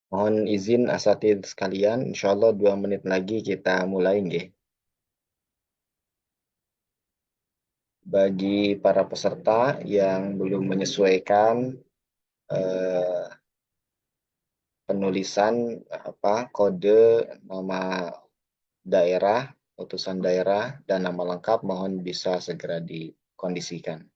Mohon izin asatidz sekalian, insya Allah 2 menit lagi kita mulai nggih. Bagi para peserta yang belum menyesuaikan eh, penulisan kode nama daerah, utusan daerah, dan nama lengkap mohon bisa segera dikondisikan.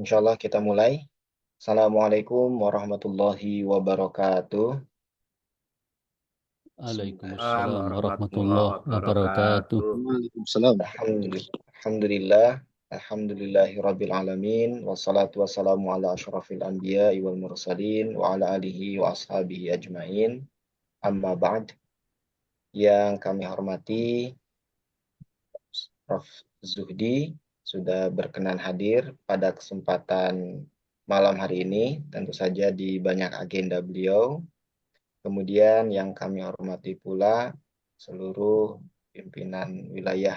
Insya Allah kita mulai. Assalamualaikum warahmatullahi wabarakatuh. Waalaikumsalam Assalamualaikum warahmatullahi warahmatullahi wabarakatuh. wabarakatuh. Waalaikumsalam. Alhamdulillah, alhamdulillahi rabbil alamin, wassalatu wassalamu ala asyrafil anbiya wal mursalin, wa ala alihi wa ashabihi ajmain, amma ba'd. Yang kami hormati, Prof. Zuhdi sudah berkenan hadir pada kesempatan malam hari ini, tentu saja di banyak agenda beliau. Kemudian yang kami hormati pula seluruh pimpinan wilayah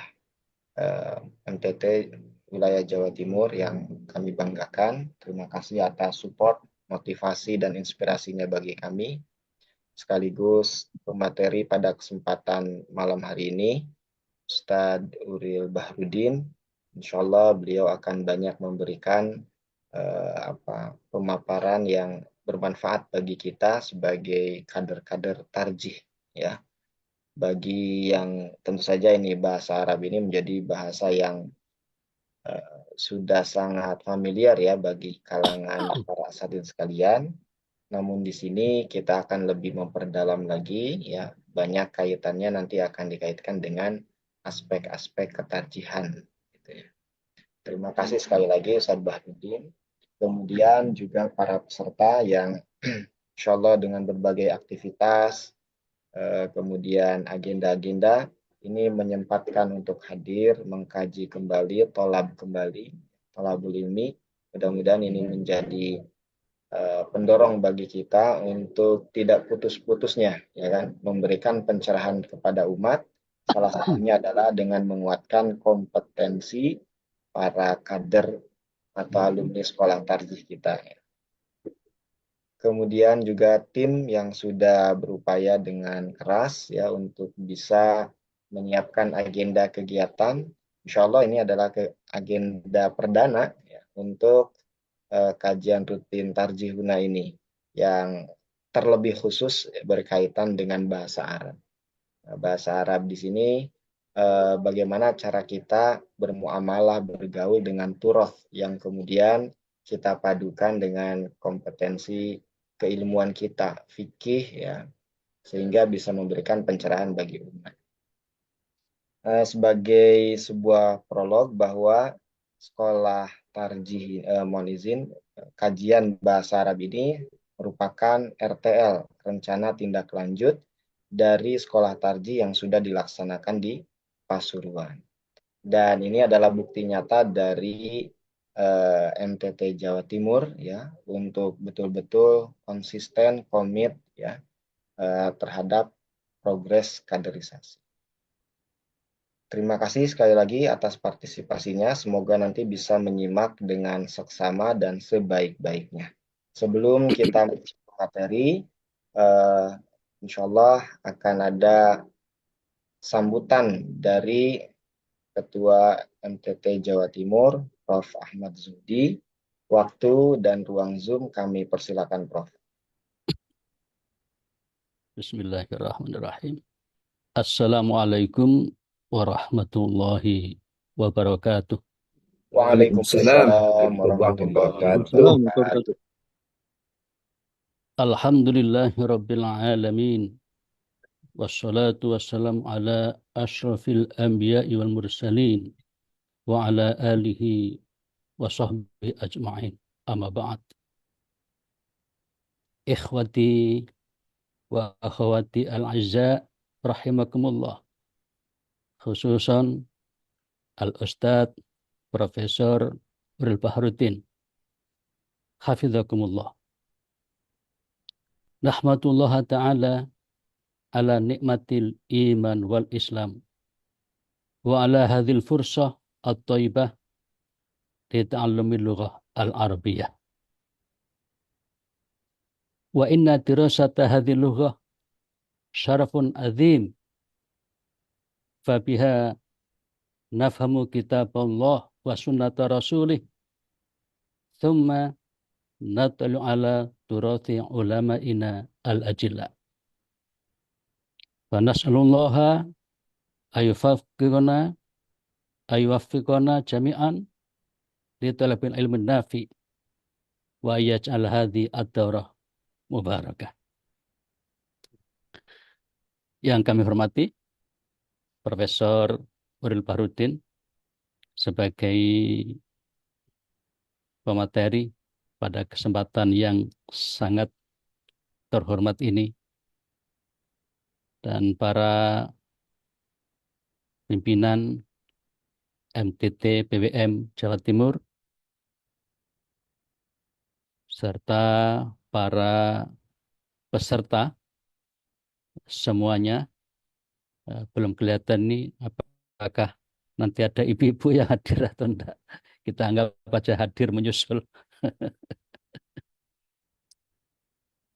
NTT wilayah Jawa Timur yang kami banggakan. Terima kasih atas support, motivasi, dan inspirasinya bagi kami. Sekaligus pemateri pada kesempatan malam hari ini, Ustadz Uril Bahrudin. Insya Allah beliau akan banyak memberikan pemaparan yang bermanfaat bagi kita sebagai kader-kader tarjih, ya. Bagi yang tentu saja ini bahasa Arab ini menjadi bahasa yang sudah sangat familiar ya bagi kalangan para asatidz sekalian. Namun di sini kita akan lebih memperdalam lagi ya, banyak kaitannya nanti akan dikaitkan dengan aspek-aspek ketarjihan gitu ya. Terima kasih sekali lagi Ustaz Bahrudin. Kemudian juga para peserta yang insya Allah dengan berbagai aktivitas, kemudian agenda-agenda ini menyempatkan untuk hadir, mengkaji kembali, tolab kembali, tolabul ilmi. Mudah-mudahan ini menjadi pendorong bagi kita untuk tidak putus-putusnya, ya kan, memberikan pencerahan kepada umat. Salah satunya adalah dengan menguatkan kompetensi para kader atau alumni sekolah tarjih kita. Kemudian juga tim yang sudah berupaya dengan keras ya untuk bisa menyiapkan agenda kegiatan. Insya Allah ini adalah agenda perdana ya, untuk kajian rutin Tarjihuna ini yang terlebih khusus berkaitan dengan bahasa Arab. Nah, bahasa Arab di sini bagaimana cara kita bermuamalah, bergaul dengan turoth yang kemudian kita padukan dengan kompetensi keilmuan kita, fikih ya, sehingga bisa memberikan pencerahan bagi umat. Sebagai sebuah prolog bahwa Sekolah Tarjih, mohon izin, kajian bahasa Arab ini merupakan RTL, rencana tindak lanjut dari sekolah tarjih yang sudah dilaksanakan di Pasuruan. Dan ini adalah bukti nyata dari MTT Jawa Timur ya untuk betul-betul konsisten komit ya terhadap progres kaderisasi. Terima kasih sekali lagi atas partisipasinya. Semoga nanti bisa menyimak dengan seksama dan sebaik-baiknya. Sebelum kita masuk ke materi, eh, insya Allah akan ada sambutan dari Ketua MTT Jawa Timur, Prof. Ahmad Zudi. Waktu dan ruang Zoom kami persilakan, Prof. Bismillahirrahmanirrahim. Assalamualaikum warahmatullahi wabarakatuh. Waalaikumsalam warahmatullahi Waalaikumsalam warahmatullahi wabarakatuh. Alhamdulillahi rabbil alamin. Wassalatu wassalamu ala ashrafil anbiya'i wal mursalin. Wa ala alihi wa sahbihi ajma'in. Amma ba'd. Ikhwati wa akhwati al-azza rahimakumullah. Khususan Al-Ustadz Profesor Uril Bahruddin Hafizakumullah. Nahmatullah ta'ala ala nikmatil iman wal islam wa ala hadhil fursah at-taibah li ta'allumil lughah al-arabiyyah. Wa inna dirasata hadhil lughah syarafun azim fabiha nafhamu kitab Allah wa sunnata rasulih thumma natlu ala turathi ulama'ina al-ajilla. Wa nas'alullaha ayuwaffiqona jami'an li talabil ilmin nafi wa yaj'al hadhi ad-daurah mubarakah. Yang kami hormati Profesor Uril Bahruddin sebagai pemateri pada kesempatan yang sangat terhormat ini, dan para pimpinan MTT PWM Jawa Timur serta para peserta semuanya. Belum kelihatan nih apakah nanti ada ibu-ibu yang hadir atau enggak. Kita anggap aja hadir menyusul.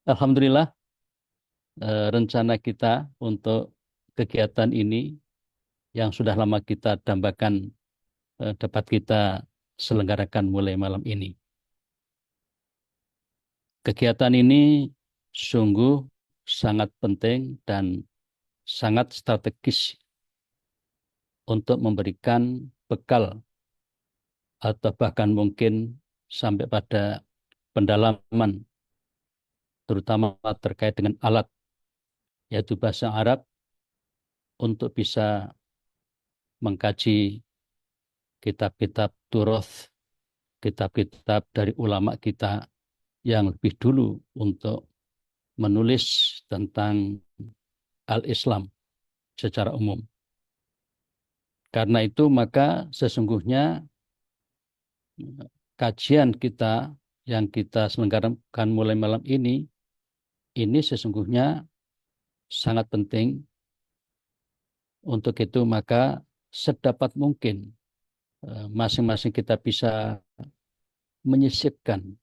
Alhamdulillah, rencana kita untuk kegiatan ini yang sudah lama kita dambakan dapat kita selenggarakan mulai malam ini. Kegiatan ini sungguh sangat penting dan sangat strategis untuk memberikan bekal atau bahkan mungkin sampai pada pendalaman terutama terkait dengan alat yaitu bahasa Arab untuk bisa mengkaji kitab-kitab turoth, kitab-kitab dari ulama kita yang lebih dulu untuk menulis tentang al-Islam secara umum. Karena itu maka sesungguhnya kajian kita yang kita selenggarakan mulai malam ini sesungguhnya sangat penting. Untuk itu maka sedapat mungkin masing-masing kita bisa menyisipkan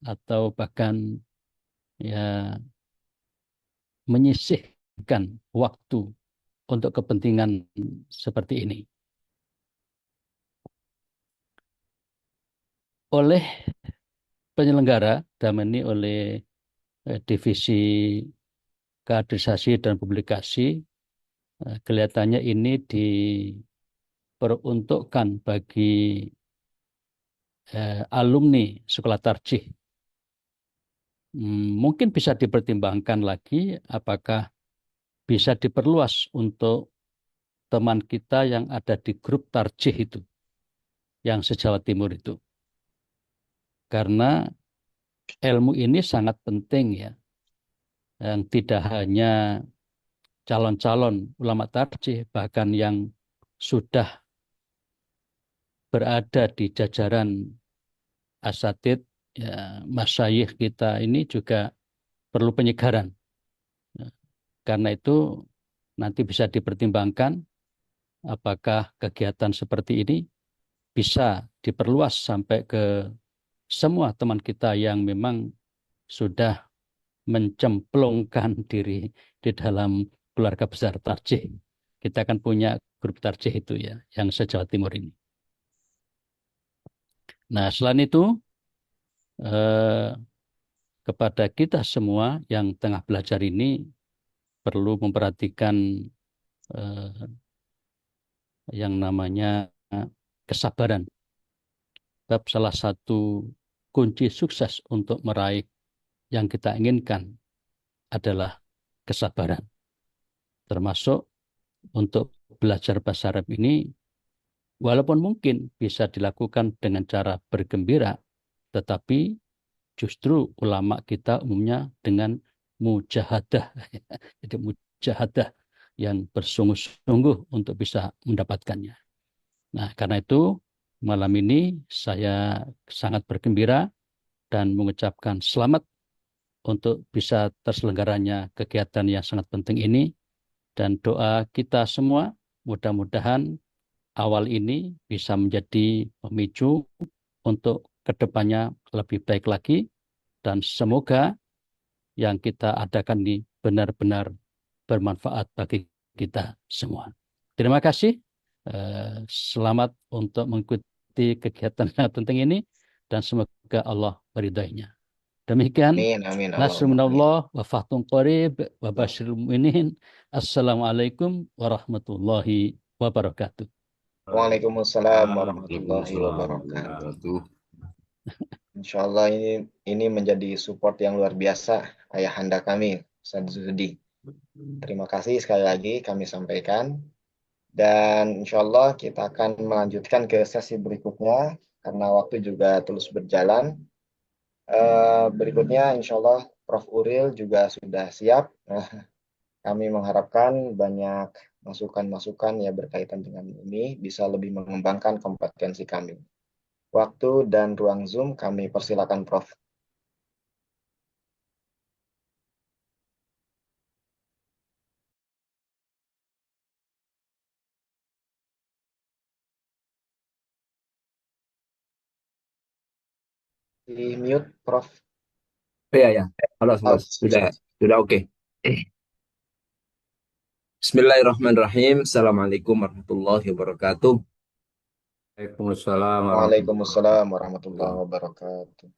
atau bahkan ya menyisihkan waktu untuk kepentingan seperti ini. Oleh penyelenggara, dalam ini oleh Divisi Kaderisasi dan Publikasi, kelihatannya ini diperuntukkan bagi alumni sekolah tarjih. Mungkin bisa dipertimbangkan lagi apakah bisa diperluas untuk teman kita yang ada di grup tarjih itu. yang se-Jawa Timur itu. Karena ilmu ini sangat penting ya. Yang tidak hanya calon-calon ulama tarjih, bahkan yang sudah berada di jajaran asatid, ya, masyayikh kita ini juga perlu penyegaran. Ya, karena itu nanti bisa dipertimbangkan apakah kegiatan seperti ini bisa diperluas sampai ke semua teman kita yang memang sudah mencemplungkan diri di dalam keluarga besar tarjih. Kita akan punya grup tarjih itu ya, yang se-Jawa Timur ini. Nah, selain itu, eh, kepada kita semua yang tengah belajar ini perlu memperhatikan eh, yang namanya kesabaran. Sebab salah satu kunci sukses untuk meraih yang kita inginkan adalah kesabaran. Termasuk untuk belajar bahasa Arab ini, walaupun mungkin bisa dilakukan dengan cara bergembira, tetapi justru ulama kita umumnya dengan mujahadah. Jadi mujahadah yang bersungguh-sungguh untuk bisa mendapatkannya. Nah, karena itu malam ini saya sangat bergembira dan mengucapkan selamat untuk bisa terselenggaranya kegiatan yang sangat penting ini, dan doa kita semua mudah-mudahan awal ini bisa menjadi pemicu untuk kedepannya lebih baik lagi, dan semoga yang kita adakan ini benar-benar bermanfaat bagi kita semua. Terima kasih. Selamat untuk mengikuti kegiatan yang penting ini, dan semoga Allah meridainya. Demikian, Amin, amin, nasrun Allahumma amin. minallah wa fathun qarib wa basyiril mu'minin. Assalamualaikum warahmatullahi wabarakatuh. Waalaikumsalam warahmatullahi Waalaikumsalam wabarakatuh. wabarakatuh. Insya Allah ini menjadi support yang luar biasa ayahanda kami, Ustaz Zuhdi. Terima kasih sekali lagi kami sampaikan. Dan insya Allah kita akan melanjutkan ke sesi berikutnya karena waktu juga terus berjalan. Berikutnya insya Allah Prof. Uril juga sudah siap. Nah, kami mengharapkan banyak masukan-masukan yang berkaitan dengan ini bisa lebih mengembangkan kompetensi kami. Waktu dan ruang Zoom kami persilakan Prof. Di mute Prof. Oh, ya, ya. Halo, halo. Oh, Sudah oke. Bismillahirrahmanirrahim. Assalamualaikum warahmatullahi wabarakatuh. Waalaikumsalam warahmatullahi Waalaikumsalam wabarakatuh. warahmatullahi wabarakatuh.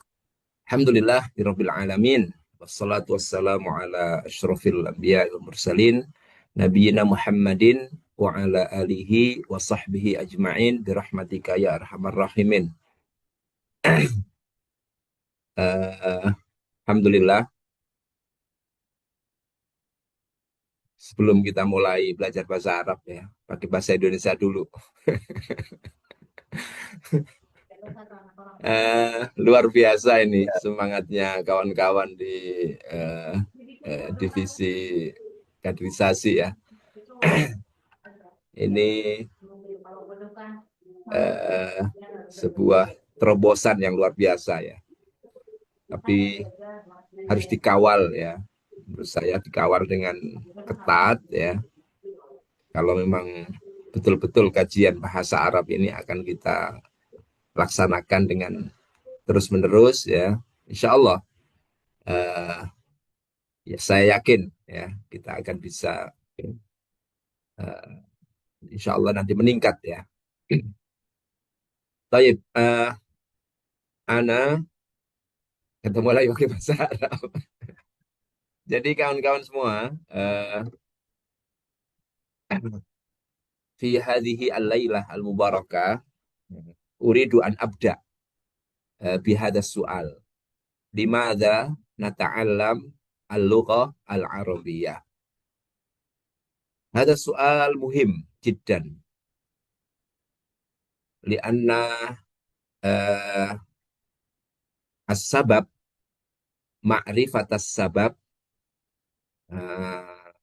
Alhamdulillah birabbil alamin. Wassalatu wassalamu ala asyrafil anbiya wal mursalin nabiyina Muhammadin wa ala alihi wa sahbihi ajma'in birahmatika ya arhamar rahimin. Alhamdulillah, sebelum kita mulai belajar bahasa Arab ya, pakai bahasa Indonesia dulu. Luar biasa ini semangatnya kawan-kawan di divisi kaderisasi ya. Ini sebuah terobosan yang luar biasa ya. Tapi harus dikawal ya. Menurut saya dikawal dengan ketat ya. Kalau memang betul-betul kajian bahasa Arab ini akan kita laksanakan dengan terus-menerus ya. Insya Allah ya saya yakin ya kita akan bisa insya Allah nanti meningkat ya. Baik, Ana ketemu lagi pakai bahasa Arab. Jadi kawan-kawan semua, fi hadhihi al-lailah al-mubarakah, uridu an abda bihada su'al. Limadha nata'allam al-lughah al-arabiyyah? Hada su'al muhim jiddan. lianna uh, as-sabab ma'rifat as-sabab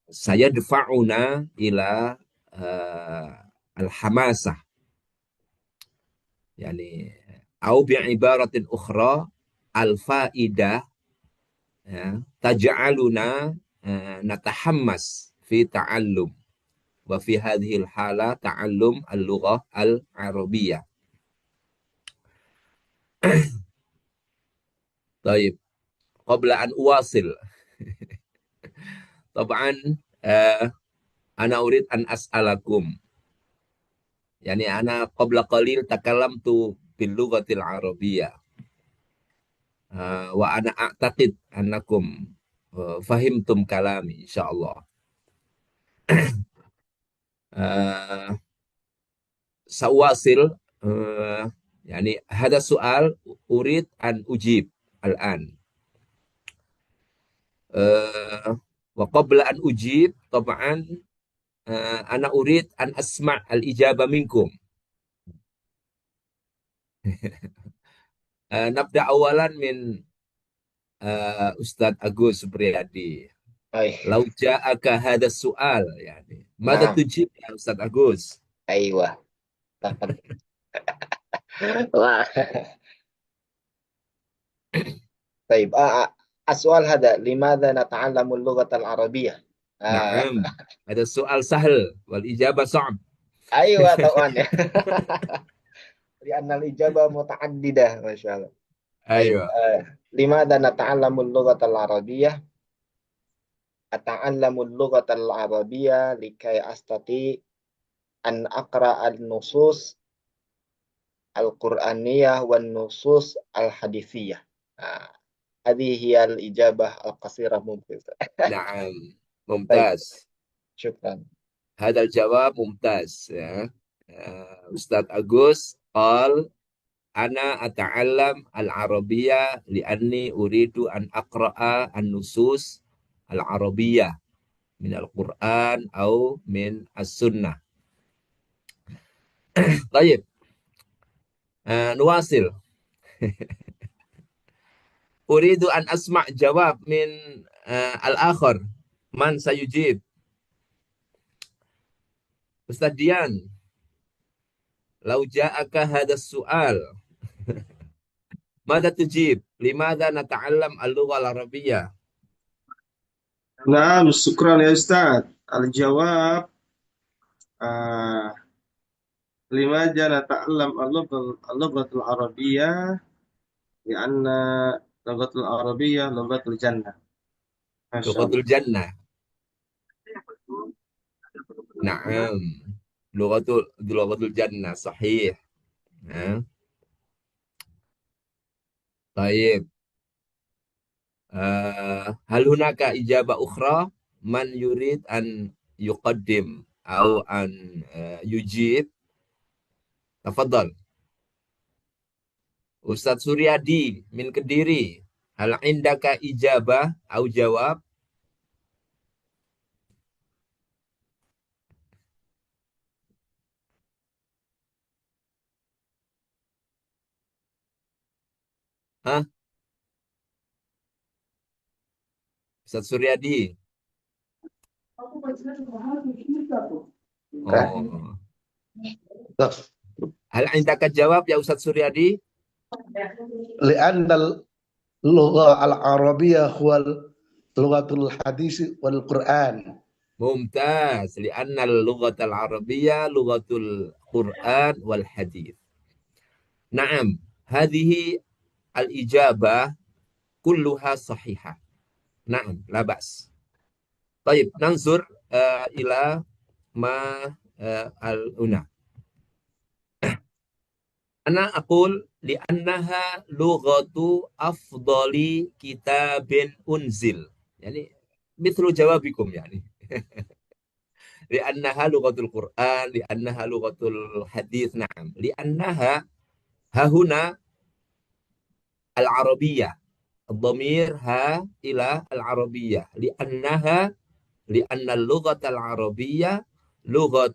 saya defa'una ila al-hamasah yani au bi'ibaratin ukhra al-faidah ya, taj'aluna natahammas fi ta'allum wa fi hadhihi al-hala ta'allum al-lughah al-arabiyyah. طيب قبل أن أواصل طبعا أنا أريد أن أسألكم يعني أنا قبل قليل تكلمت باللغة العربية وأنا أعتقد أنكم فهمتم كلامي إن شاء الله. سأواصل يعني هذا السؤال أريد أن أجيب الآن وقبل أن أجيب طبعا أنا أريد أن أسمع الإجابة منكم. نبدأ أولا من أستاذ أغوث سبريادي. لو جاءك هذا السؤال يعني ماذا تجيب يا أستاذ أغوث؟ أيوة طيب السؤال هذا لماذا نتعلم اللغة العربية؟ نعم هذا السؤال سهل والإجابة صعب. أيوة طبعا لأن الإجابة متعددة ما شاء الله. أيوة. لماذا نتعلم اللغة العربية؟ أتعلم اللغة العربية لكي أستطيع أن أقرأ النصوص القرآنية والنصوص الحديثية. هذه هي الإجابة القصيرة ممكن. نعم ممتاز. طيب. شكرا. هذا الجواب ممتاز يا أستاذ أغوث قال أنا أتعلم العربية لأني أريد أن أقرأ النصوص العربية من القرآن أو من السنة. طيب نواصل. أريد أن أسمع جواب من الآخر. من سيجيب؟ أستاذ ديان لو جاءك هذا السؤال ماذا تجيب؟ لماذا نتعلم اللغة العربية؟ نعم شكرا يا أستاذ. الجواب لماذا نتعلم اللغة العربية؟ لأن اللغة العربية لغة الجنة. ما شاء لغة الله. الجنة. نعم لغة الجنة صحيح. طيب هل هناك إجابة أخرى؟ من يريد أن يقدم أو أن يجيب؟ تفضل. Ustadz Suryadi min Kediri. Hal indaka ijabah atau jawab? Hah? Ustadz Suryadi. Oh. Hal indaka jawab ya Ustadz Suryadi? Li'anna al-lugha al-arabiyyah huwa lughatul hadis wal Qur'an. Mumtaz. Li'anna al-lughata al-arabiyyah lughatul Qur'an wal hadis. Naam, hadhihi al-ijabah kulluha sahihah. Naam, la ba's. Baik, nansur ila ma al-una. Ana aqul li'annaha lughatu afdali kitabin unzil. Yani mithlu jawabikum yani. Li'annaha lughatul Qur'an, li'annaha lughatul hadis. Na'am. Li'annaha hahuna al-arabiyyah. الضمير ها إلى العربية لأنها لأن اللغة العربية لغة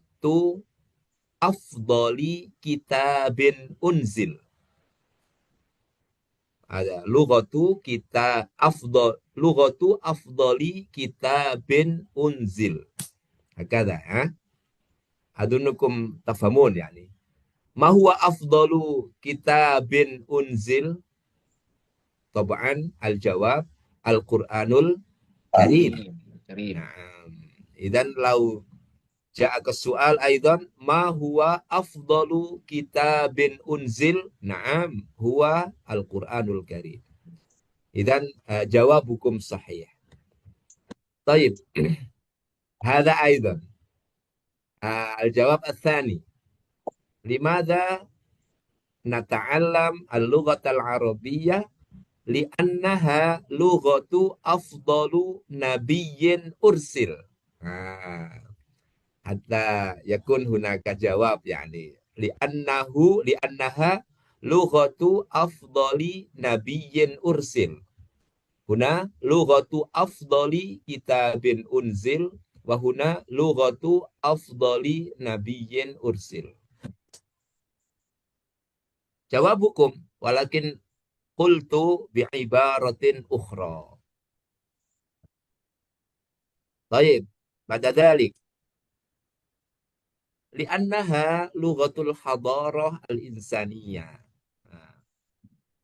afdali kitabin unzil. Ada lughatu kita lughatu afdali kitabin unzil. Hakada ya. Adunukum tafamun yani. Ma huwa afdalu kitabin unzil? Tab'an al-jawab al-Qur'anul Karim. Karim. Nah, idan lau ja'aka su'al aidan ma huwa afdalu kitabin unzil? Naam, huwa al-Qur'anul Karim. Idan jawabukum sahih. طيب هذا أيضا الجواب الثاني لماذا نتعلم اللغة العربية لأنها لغة أفضل نبي أرسل حتى يكون هناك جواب يعني لأنها لغة أفضل نبي أرسل هنا لغة أفضل كتاب أنزل وهنا لغة أفضل نبي أرسل. جوابكم ولكن قلت بعبارة أخرى. طيب بعد ذلك لأنها لغة الحضارة الإنسانية.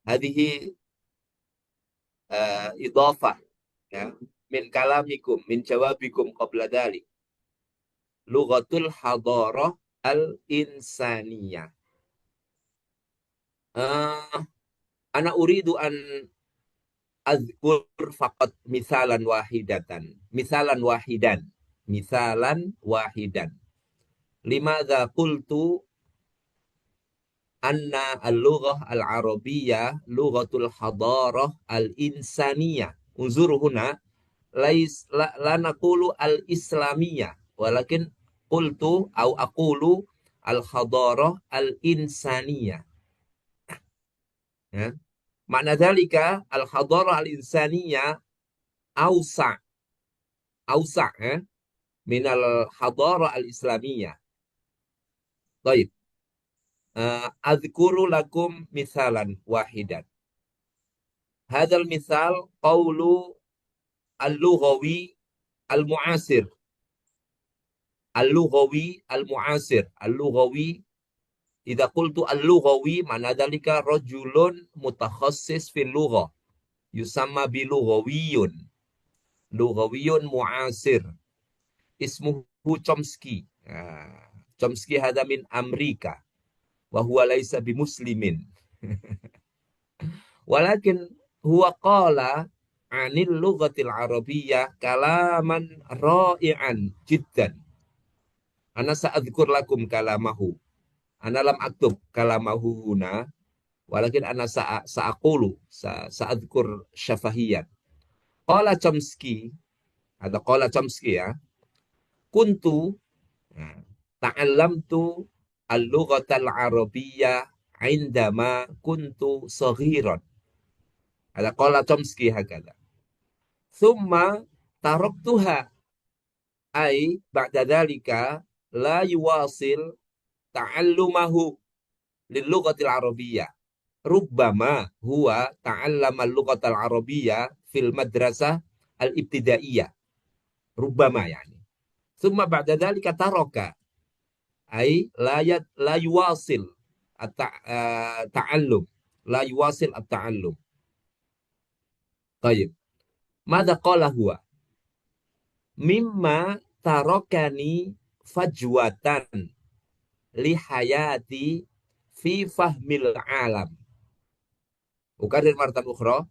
هذه إضافة من كلامكم من جوابكم قبل ذلك. لغة الحضارة الإنسانية. أنا أريد أن أذكر فقط مثالا واحدا. لماذا قلت أن اللغة العربية لغة الحضارة الإنسانية؟ انظروا هنا لا نقول الإسلامية ولكن قلت أو أقول الحضارة الإنسانية. معنى ذلك الحضارة الإنسانية أوسع من الحضارة الإسلامية. طيب أذكر لكم مثالا واحدا. هذا المثال قول اللغوي المعاصر. اللغوي إذا قلت اللغوي معنى ذلك رجل متخصص في اللغة يسمى لغوي معاصر اسمه Chomsky. Chomsky هذا من أمريكا وهو ليس بمسلم ولكن هو قال عن اللغة العربية كلاما رائعا جدا. أنا سأذكر لكم كلامه. أنا لم أكتب كلامه هنا ولكن أنا سأذكر شفهيا. قال Chomsky ya, kuntu ta'allamtu al-lughata al-arabiyyah indama kuntu saghiran. Ada qala Chomsky hakada. Thumma taraktuha ay ba'da dhalika la yuwasil ta'allumahu lil-lughati al-arabiyyah. Rubbama huwa ta'allama al-lughata al-arabiyyah fil madrasah al-ibtidaiyah. Rubbama yani. Thumma ba'da dhalika taraka ay la yuwasil at-ta'allum. La yuwasil at-ta'allum. Tayyib. Mada qala huwa? Mimma tarakani fajwatan li hayati fi fahmil alam. Ukarir martan ukhra.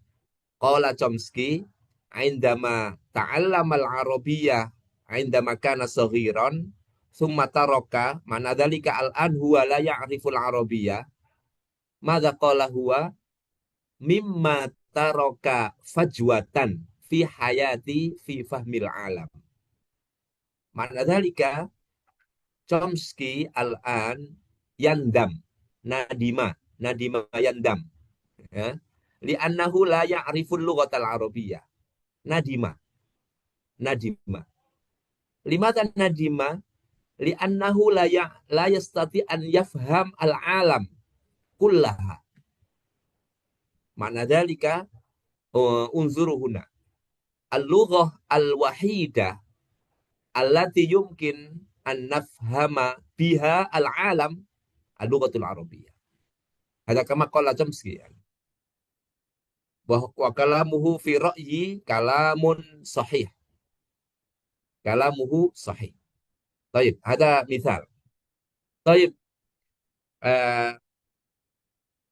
Qala Chomsky indama ta'allama al-arabiyyah indama kana saghiran thumma taraka mana dhalika al-an huwa la ya'riful arabiyyah. Mada qala huwa? Mimma taraka fajwatan fi hayati fi fahmil alam. Mana dhalika Chomsky al-an yandam nadima yandam ya li'annahu la ya'riful lughatal arabiyyah. Nadima. Limatan nadima? li'annahu la yastati an yafham al-alam kullaha. Makna dalika unzuru huna. Al-lughah al-wahidah allati yumkin an nafhama biha al-alam al-lughatul arabiyyah. Ada kama qala Chomsky. Wa kalamuhu fi ra'yi kalamun sahih. Kalamuhu sahih. Baik, ada misal. Baik,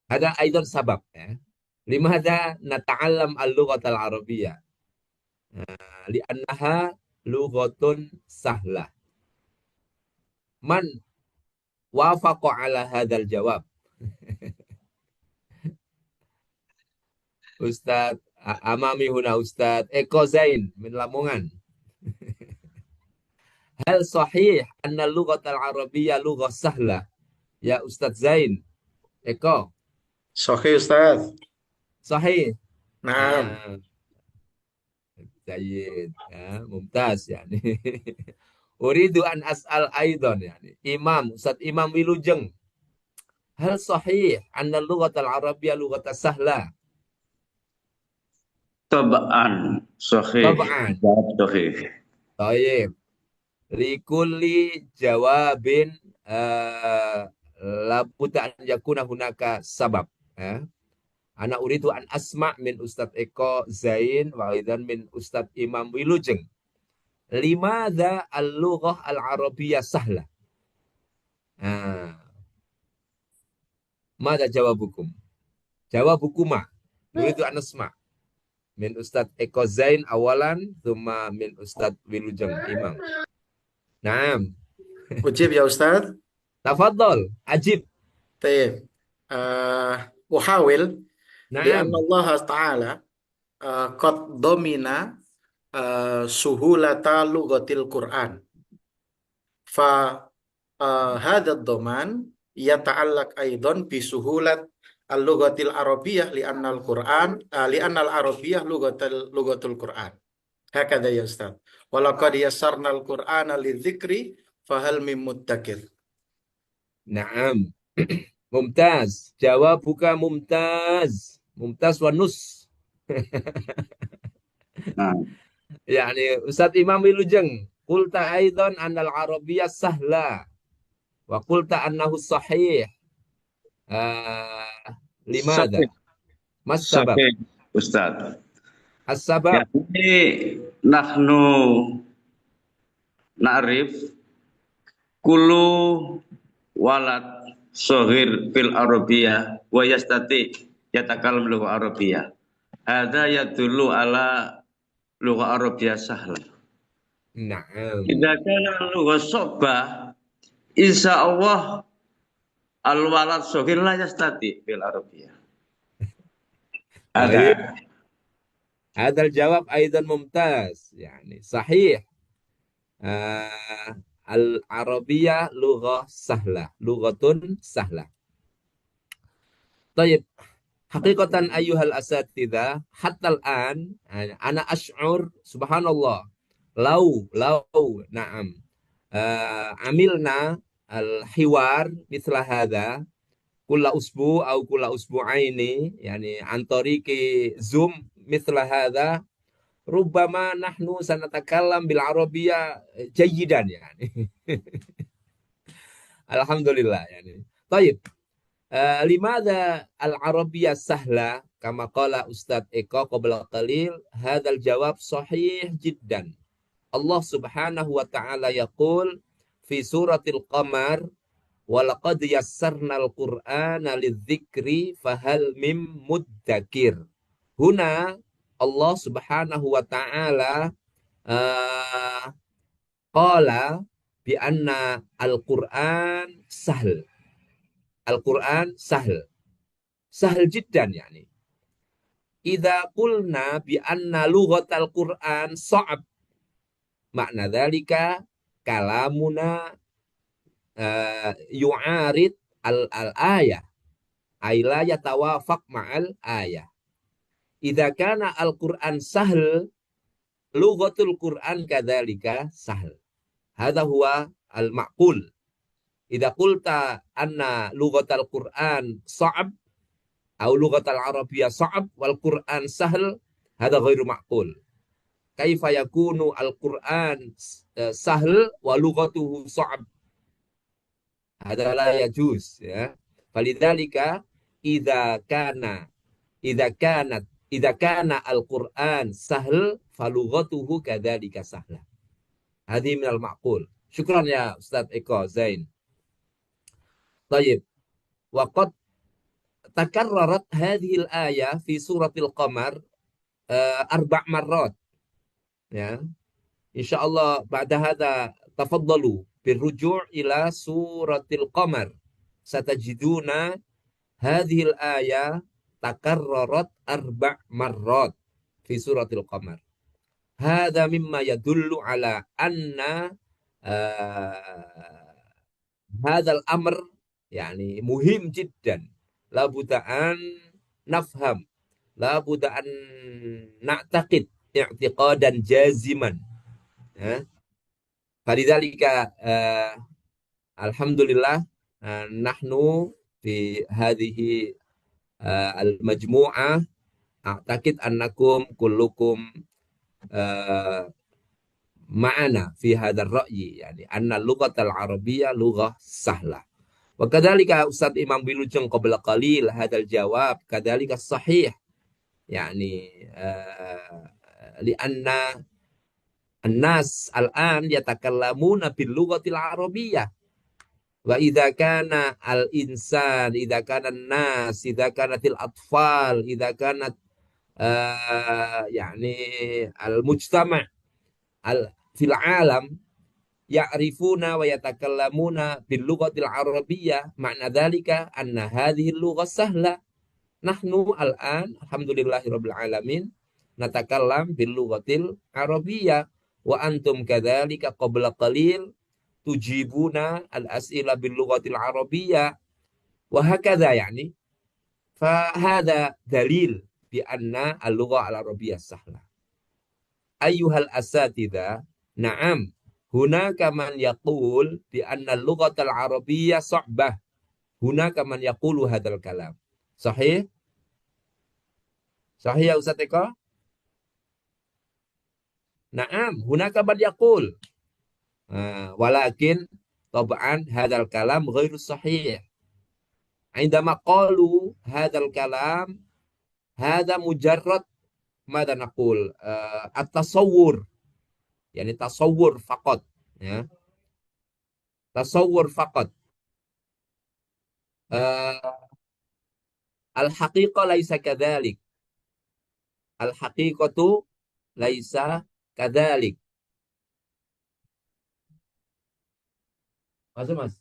ada aidan sabab ya. Limadha nata'allam al-lughat al-arabiyyah? Li'annaha lughatun sahlah. Man wafaqa ala hadzal jawab? Ustaz amami huna Ustaz Eko Zain min Lamongan. Hal sahih anna lughat al-arabiyyah lughah sahlah? Ya Ustaz Zain Eko. Sahih Ustaz. Sahih. Naam. Jayyid. Ya, mumtaz yani. Uridu an as'al aidan yani. Ustaz Imam Wilujeng. Hal sahih anna lughat al-arabiyyah lughat sahlah? Tab'an sahih. Tab'an. Jawab sahih. Tayyib. Likulli jawabin labudda an yakuna hunaka sabab. Ana uridu an asma' min Ustaz Eko Zain wa aidan min Ustaz Imam Wilujeng. Limadha al-lughah al-arabiyyah sahlah? Mada jawabukum? Jawabukuma. Uridu an asma' min Ustaz Eko Zain awalan thumma min Ustaz Wilujeng Imam. Naam. Ujib ya Ustaz. Tafadhol, ajib. Tayyib. Uhawil Naam. li'anna Allah Ta'ala qad domina suhulata lughatil Qur'an. Fa hadha ad-daman yata'allaq aidan bi suhulat al-lughatil arabiyyah li'anna al-Qur'an li'anna al-arabiyyah lughatul Qur'an. Hakadha ya Ustaz. Wa laqad yassarna al-Qur'ana lidzikri fahal mim muddakir. Naam. Mumtaz. Jawabuka mumtaz. Mumtaz wa nus. Nah, Yani Ustaz Imam Wilujeng, qulta aidan annal arabiyyah sahla wa qulta annahu sahih. Limadha? sahih. Mas sabab? Sahih, Ustaz. As-sabab. Jadi nahnu na'rif kullu walad sohir fil arabiyyah wa yastati yatakallam lugha arabiyyah. Hadza yadullu ala lugha arabiyyah sahlah. Naam. Idza kana lugha sohbah insyaallah al walad sohir la yastati fil arabiyyah. Ada. Hadal jawab aidan mumtaz. Yani sahih. Al-Arabiyyah lughah sahlah, lughatun sahlah. Tayyib. Haqiqatan ayyuhal asatidzah, hatta al-an ana ash'ur subhanallah. Lau, na'am. Amilna al-hiwar mithla hadha kulla usbu au kulla usbu'aini yani an tariqi Zoom mithla hadha rubbama nahnu sanatakallam bil arabiyyah jayyidan yani. Alhamdulillah yani. Baik. Limadha al-arabiyyah sahla kama qala Ustaz Eko qabla qalil hadzal jawab sahih jiddan. Allah Subhanahu wa ta'ala yaqul fi suratil Qamar wa laqad yassarnal Qur'ana lidzikri fahal mim muddakir. Huna Allah Subhanahu wa ta'ala qala bi anna al-Qur'an sahl. Al-Qur'an sahl. Sahl jiddan yani. Idza qulna bi anna lughatal Qur'an sa'ab. Makna dzalika kalamuna yu'arid al-ayah. Ay la yatawafaq ma'al ayah. Idza kana al-Qur'an sahl, lughatul Qur'an kadzalika sahl. Hadza huwa al-ma'qul. Idza qulta anna lughatal Qur'an sha'ab atau lughatal Arabiyyah sha'ab wal Qur'an sahl, hadza ghairu ma'qul. Kaifa yakunu al-Qur'an sahl wa lughatuhu sha'ab? Hadza la yajuz, ya. Falidzalika idza kana al-Qur'an sahl falughatuhu kadzalika sahla. Hadhi minal ma'qul. Syukran ya Ustaz Eko Zain. Tayyib. Wa qad takarrarat hadhihi al-ayah fi suratil Qamar 4 marrat. Ya. Insyaallah ba'da hadha tafaddalu birruju' ila suratil Qamar. Satajiduna hadhihi al-ayah takarrarat 4 marrat fi suratil Qamar. Hadha mimma yadullu ala anna hadzal amr yani muhim jiddan. La budda an nafham, la budda an na'taqid i'tiqadan jaziman. Ya. Falidzalika alhamdulillah nahnu fi hadhihi al-majmu'ah a'taqid annakum kullukum ma'ana fi hadzal ra'yi, yani anna lughatal arabiyyah lughah sahlah. Wa kadzalika Ustaz Imam Wilujeng qabla qalil hadzal jawab kadzalika sahih, yani lianna an-nas al-an yatakallamuna bil lughatil arabiyyah wa idza kana al-insan idza kana an-nas idza kanatil atfal idza kanat yani al-mujtama' fil alam ya'rifuna wa yatakallamuna bil lughatil arabiyyah, ma'na dzalika anna hadhihi al-lughah sahla. Nahnu al-an alhamdulillahirabbil alamin natakallam bil lughatil arabiyyah wa antum kadzalika qabla qalil tujibuna al-as'ila bil lughatil arabiyyah wa hakadha, yani fa hadha dalil bi anna al-lughah al-arabiyyah sahla. Ayyuhal asatidza, na'am hunaka man yaqul bi anna al-lughatal arabiyyah sa'bah. Hunaka man yaqulu hadzal kalam. Sahih? Sahih ya Ustaz Eko? Na'am, hunaka man yaqul. Walakin tab'an hadzal kalam ghairu sahih. Indama qalu hadzal kalam hadza mujarrad madza naqul at-tasawwur. Yani tasawwur faqat, ya. Tasawwur faqat. Al-haqiqah laisa kadzalik. Al-haqiqatu laisa kadzalik. Mas.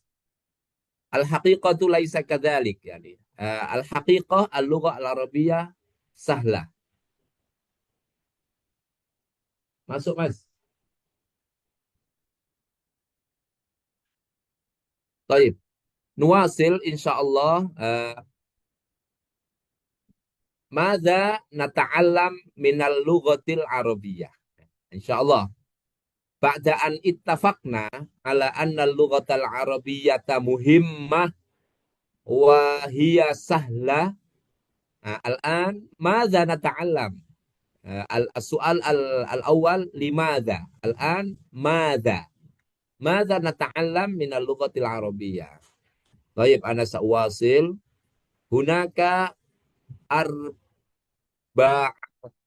Al-haqiqatu laisa kadzalik, yani. Al-haqiqah al-lughah al-arabiyyah sahlah. Masuk, Mas. Baik. Nuwasil insyaallah. Madza nata'allam minal lughatil arabiyyah. Insyaallah. Ba'da an ittafaqna ala anna al-lughatal arabiyyata muhimmah wa hiya sahlah. Al-an madza nata'allam? Al-su'al al-awwal limadza? Al-an madza? Madza nata'allam min al-lughatil arabiyyah? Baik, ana sawasil. Hunaka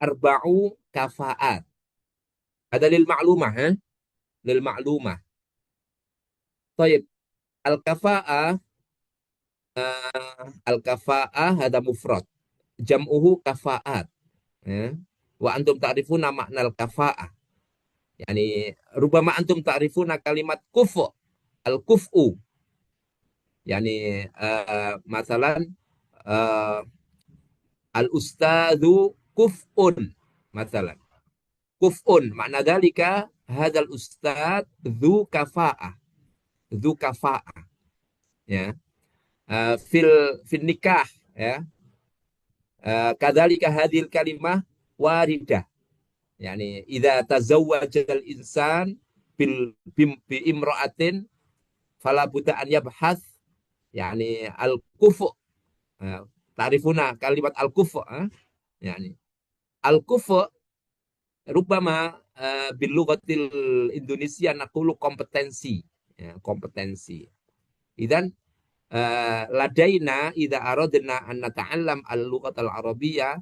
arba'u kafaat. Ada lil ma'lumah, lil ma'lumah. Baik, al-kafa'ah hada mufrad. Jam'uhu kafa'at. Ya. Wa antum ta'rifuna makna al-kafa'ah. Yani rubama antum ta'rifuna kalimat kufu, al-kufu. Yani masalan al-ustadzu kuf'un, masalan. Kuf'un makna dalika hadzal ustad dzu kafa'ah. Dzu kafa'ah. Ya. Fil nikah, ya. Kadzalika hadhil kalimah waridah. Yani idza tazawwaja al-insan bi imra'atin fala budda an yabhath yani al-kufu. Ta'rifuna kalimat al-kufu, yani al-kufu rubama bil lughatil Indonesia naqulu kompetensi, ya, kompetensi. Idan ladaina idza aradna an nata'allam al-lughat al-arabiyyah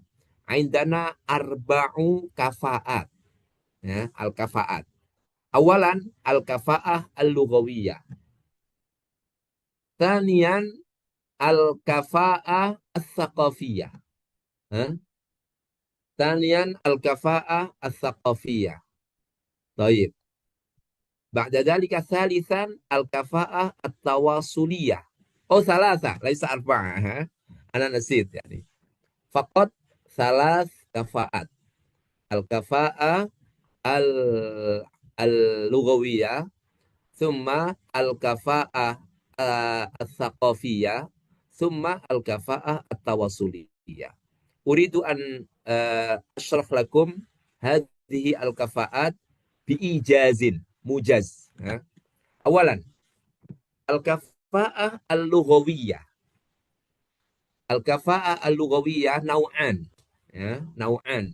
indana arba'u kafaat, ya, al-kafaat. Awalan al-kafaah al-lughawiyah. Thaniyan al-kafaah al-thaqafiyah. Thaniyan al-kafaah al-thaqafiyah. Baik. Ba'da dhalika thalithan al-kafaah at-tawasuliyah. Oh, thalatha, laisa arba'ah. Ana nasid yani. Faqat thalath kafaat. Al-kafaah al-lughawiyah, thumma al-kafaah al-thaqafiyah, thumma al-kafaah at-tawasuliyah. Uridu an ashrah lakum hadhihi al-kafaat biijazin mujaz. Awalan, al-kafaah al-lughawiyah. Al-kafaah al-lughawiyah nau'an. Ya, nau'an.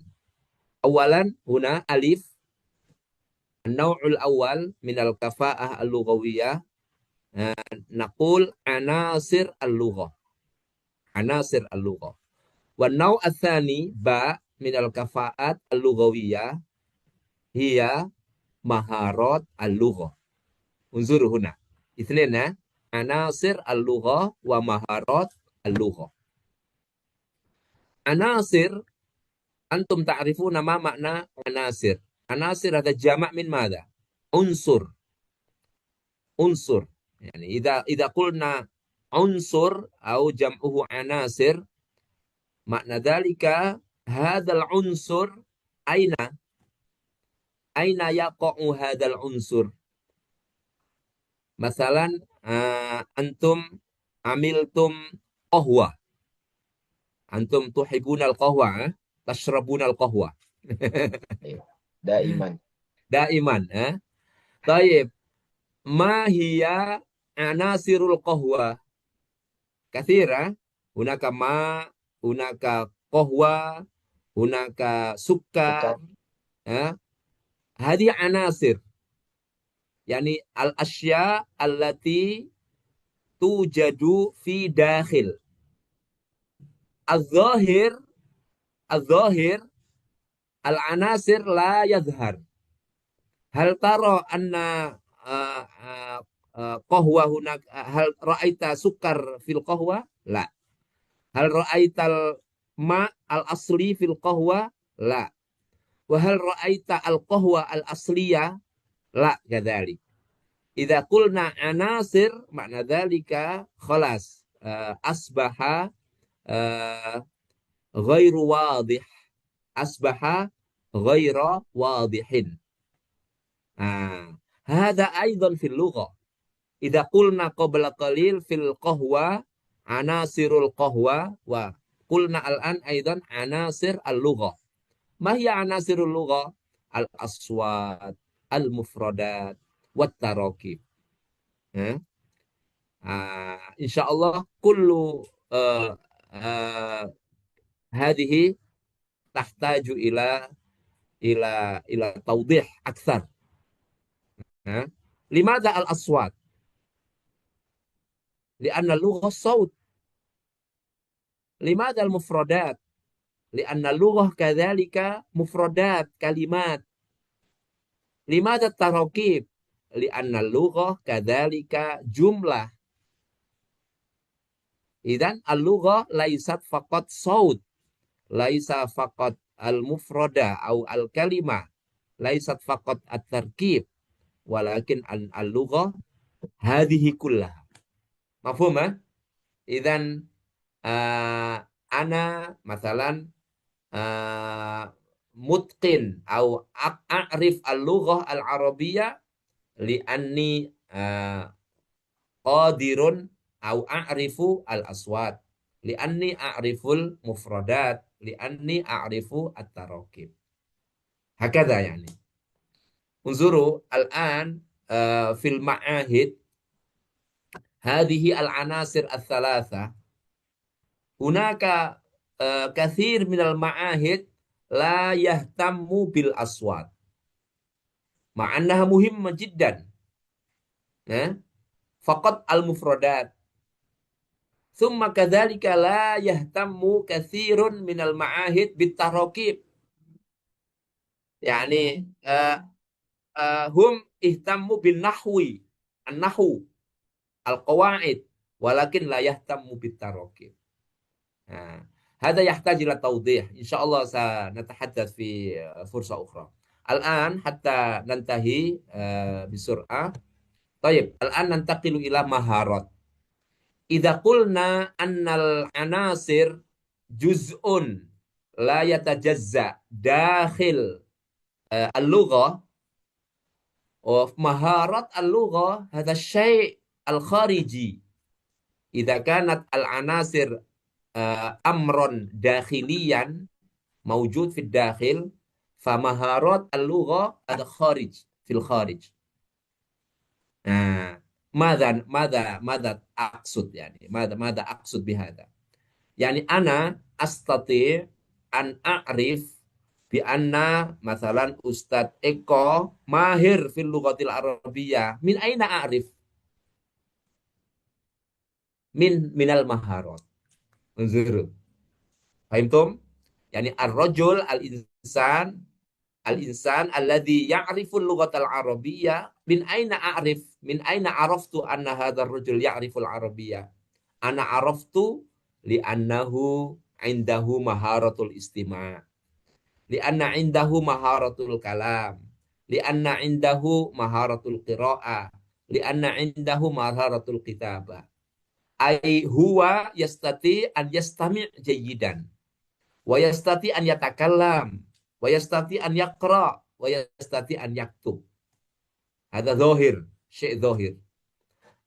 Awalan, huna alif. An-naw'ul awal min al-kafaah al-lughawiyah naqul anasir al-lughah. Anasir al-lughah. Wa naw' ats-tsani ba min al-kafaat al-lughawiyah hiya maharat al-lughah. Unzur huna. Itsnain anasir al-lughah wa maharat al-lughah. Anasir antum ta'rifuna ma makna anasir. Anasir ada jama' min madha? Unsur. Unsur. Yani idza qulna unsur au jam'uhu anasir makna dzalika hadzal unsur aina yaqa'u hadzal unsur. Masalan antum amiltum qahwa. Antum tuhibunal qahwa, tashrabunal qahwa. Daiman. Daiman, Taib. Ma hiya anasirul qahwa? Kathira. Hunaka ma, hunaka qahwa, hunaka sukkar. Hadi anasir. Yani al-asya allati tujadu fi dakhil. Al-zahir al-anasir la yadhhar. Hal tara anna qahwa hunak, hal ra'aita sukar fil qahwa? La. Hal ra'aital ma al-asli fil qahwa? La. Wa hal ra'aita al-qahwa al-asliyah? La kadzalik. Idza qulna anasir makna dzalika khalas asbaha ghairu wadih. Asbaha ghaira wadihin. Hada aidan fil lughah. Idza qulna qabla qalil fil qahwa anasirul qahwa wa qulna al'an aidan anasir al-lughah. Ma hiya anasirul lughah? Al-aswat, al-mufradat, wat tarakib. Insyaallah kullu hadhihi tahtaju ila tawdih akthar. Limadha al-aswat? Lianna lughah saut. Limadha al-mufradat? Lianna lughah kadzalika mufradat kalimat. Limadha tarakib? Lianna lughah kadzalika jumlah. Idan al-lughah laisat faqat saut. Laisa faqat al-mufrada au al-kalimah. Laisat faqat at-tarkib. Walakin al-lughah hadhihi kullaha. Mafhum? Idan ana masalan mutqin au a'rif al-lughah al-arabiyyah li'anni qadirun au a'rifu al-aswat, li'anni a'riful mufradat, li'anni a'rifu at-tarakib. Hakadha yani. Unzuru al-an fil ma'ahid hadhihi al-anasir al-thalatha hunaka kathir minal ma'ahid la yahtammu bil aswat ma'annaha muhimma jiddan faqat al-mufradat thumma kadzalika la yahtammu kathirun minal ma'ahid bit tarakib yani hum ihtammu bin nahwi an-nahwu al-qawaid walakin la yahtammu bit tarakib. هذا يحتاج إلى توضيح إن شاء الله سنتحدث في فرصة أخرى. الآن حتى ننتهي بسرعة. طيب الآن ننتقل إلى مهارات. إذا قلنا أن العناصر جزء لا يتجزأ داخل اللغة ومهارات اللغة هذا الشيء الخارجي. إذا كانت العناصر أمرا داخليا موجود في الداخل فمهارات اللغة هذا خارج في الخارج. ماذا أقصد يعني ماذا أقصد بهذا؟ يعني أنا أستطيع أن أعرف بأن مثلا أستاذ إيكو ماهر في اللغة العربية. من أين أعرف؟ من المهارات. انظروا فهمتم؟ يعني الرجل الإنسان الذي يعرف اللغة العربية من أين أعرف؟ من أين عرفت أن هذا الرجل يعرف العربية؟ أنا عرفت لأنه عنده مهارة الاستماع، لأن عنده مهارة الكلام، لأن عنده مهارة القراءة، لأن عنده مهارة الكتابة. أي هو يستطيع أن يستمع جيدا ويستطيع أن يتكلم ويستطيع أن يقرأ ويستطيع أن يكتب. هذا ظاهر، شيء ظاهر.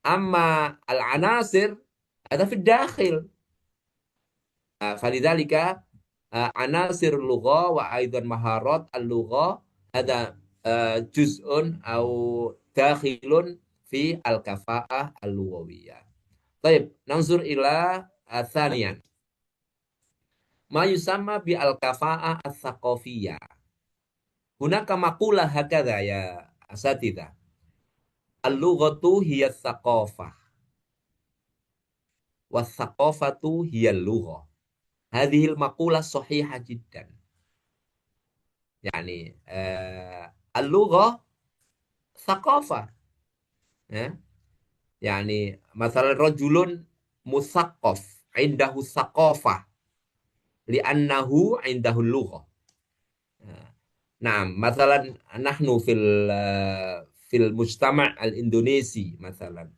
أما العناصر هذا في الداخل. فلذلك عناصر اللغة وأيضا مهارات اللغة هذا جزء أو داخل في الكفاءة اللغوية. طيب ننظر إلى ثانيا ما يسمى بالكفاءة الثقافية. هناك مقولة هكذا يا أساتذة: اللغة هي الثقافة والثقافة هي اللغة. هذه المقولة صحيحة جدا. يعني اللغة ثقافة. يعني مثلا رجل مثقف عنده ثقافة لأنه عنده اللغة. نعم مثلا نحن في المجتمع الإندونيسي مثلا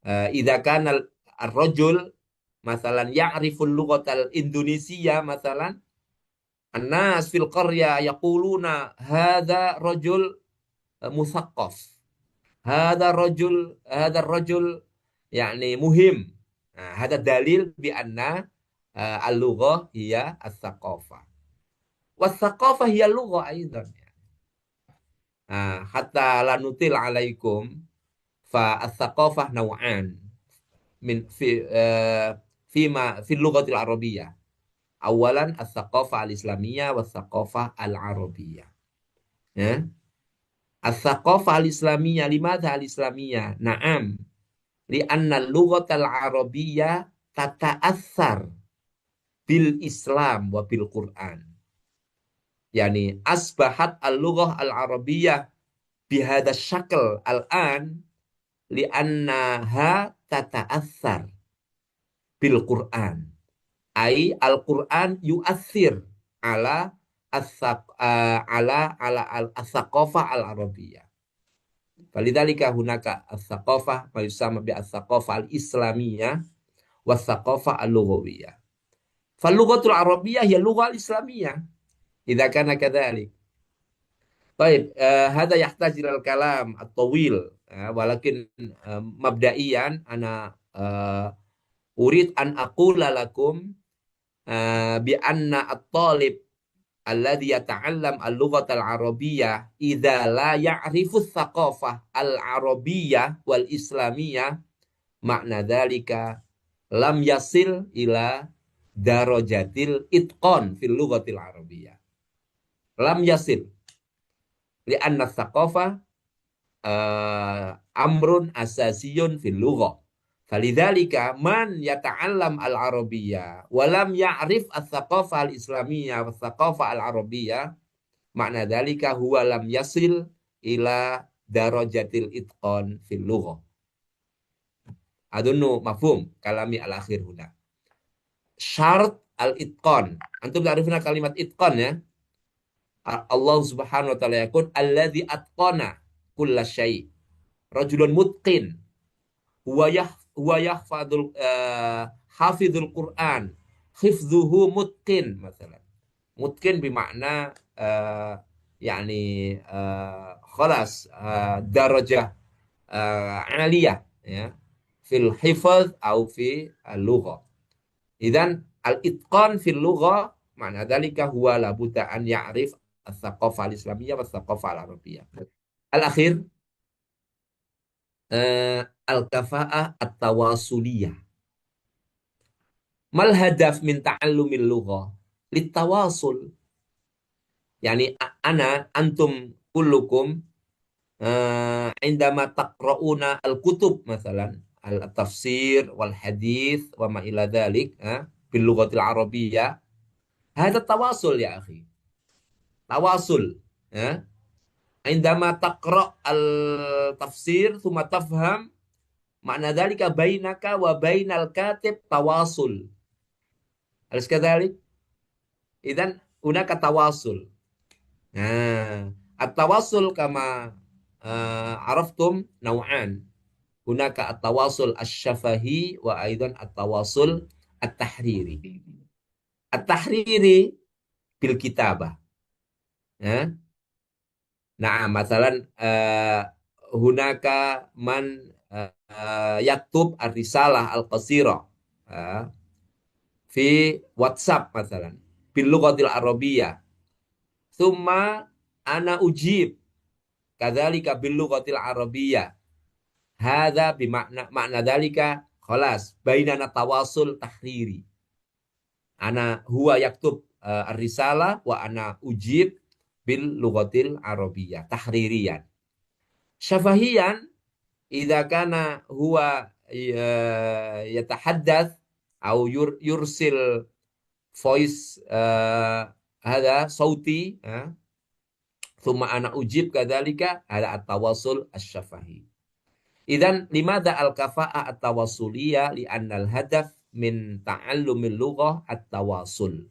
إذا كان الرجل مثلا يعرف اللغة الإندونيسية مثلا الناس في القرية يقولون هذا رجل مثقف، هذا الرجل يعني مهم. هذا دليل بأن اللغة هي الثقافة والثقافة هي اللغة أيضا. حتى لا نطيل عليكم فالثقافة نوعان في اللغة العربية. أولا الثقافة الإسلامية والثقافة العربية. الثقافة الإسلامية، لماذا الإسلامية؟ نعم لأن اللغة العربية تتأثر بالإسلام وبالقرآن. يعني أصبحت اللغة العربية بهذا الشكل الآن لأنها تتأثر بالقرآن. أي القرآن يؤثر على الثقافة العربية. فلذلك هناك الثقافة ما يسمى بالثقافة الإسلامية والثقافة اللغوية. فاللغة العربية هي اللغة الإسلامية إذا كان كذلك. طيب هذا يحتاج إلى الكلام الطويل ولكن مبدئيا أنا أريد أن أقول لكم بأن الطالب alladhi yata'allam al-lughata al-arabiyyah idza la ya'rifu tsaqafah al-arabiyyah wal islamiyah makna dzalika lam yasil ila darajatil itqan fil lughatil arabiyyah. Lam yasil li'anna tsaqafah amrun asasiyun fil lughah. Falidzalika man yata'allam al-arabiyyah wa lam ya'rif ats-tsaqafah al-islamiyyah wa ats-tsaqafah al-arabiyyah makna dzalika huwa lam yasil ila darajatil itqan fil lughah. Adunnu mafhum kalami al-akhir huna. Syarat al-itqan. Antum ta'rifuna kalimat itqan ya? Allah Subhanahu wa taala yaqul alladzi atqana kulla syai'. Rajulun mutqin huwa yahfadul hafidhul Quran hifdhuhu mutqin masalan. Mutqin bermakna yani khalas darajah aliyah ya fil hifdz atau fi al-lughah. Idzan al-itqan fil lughah makna dzalika huwa la budda an ya'rif al-thaqafah al-islamiyyah wa al-thaqafah al-arabiyyah. Al-akhir al-kafa'ah at-tawasuliyah. Mal hadaf min ta'allumil lughah? Litawasul. Yani ana antum kullukum indama taqra'una al-kutub masalan al-tafsir wal hadith wa ma ila dzalik bil lughatil arabiyyah. Hada tawasul ya akhi. Tawasul ya. Indama taqra' al-tafsir thumma tafham makna dzalika bainaka wa bainal katib tawasul. Alis kadzalik? Idzan hunaka tawasul. Nah, at-tawasul kama araftum naw'an. Hunaka at-tawasul asy-syafahi wa aidan at-tawasul at-tahriri. At-tahriri bil kitabah. Ya. Nah, masalan hunaka man yaktub ar-risalah al-qasira fi WhatsApp masalan bil lughatil arabiyyah. Tsumma ana ujib kadzalika bil lughatil arabiyyah. Hadza bimakna makna dzalika khalas bainana tawasul tahriri. Ana huwa yaktub ar-risalah wa ana ujib bil lughatil arabiyyah tahririyan. Syafahiyan idza kana huwa yatahaddath au yursil voice hada sauti thumma ana ujib kadzalika ada at-tawassul asy-syafahi. Idzan limadza al-kafa'ah at-tawassuliyah li annal hadaf min ta'allumil lughah at-tawassul.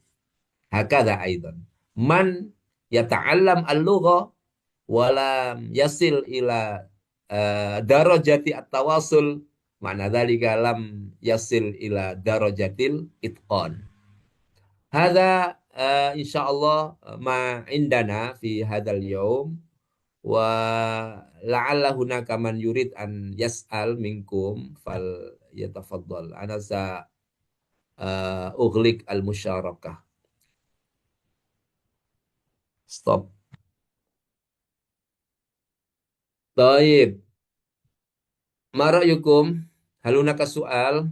Hakadha aidan. Man yata'allam al-lughah wa lam yasil ila darajati at-tawassul makna dzalika lam yasil ila darajatil itqan. Hadza insyaallah ma indana fi hadzal yaum wa la'alla hunaka man yurid an yas'al minkum fal yatafaddal. Ana sa ughliq al-musyarakah. Stop. Taib. Ma ra'yukum? Hal hunaka su'al?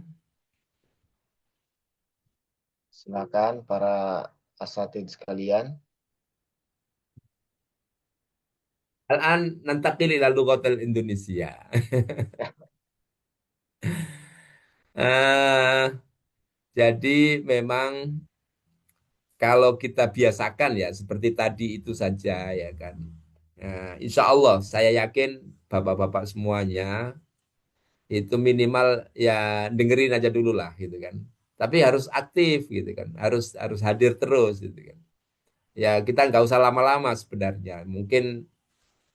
Silakan para asatidz sekalian. Al-an nantaqil ila lughatil Indonesia. Jadi memang kalau kita biasakan ya seperti tadi itu saja ya kan. Insya Allah saya yakin bapak-bapak semuanya itu minimal ya dengerin aja dulu lah gitu kan. Tapi harus aktif gitu kan. Harus hadir terus gitu kan. Ya kita nggak usah lama-lama sebenarnya. Mungkin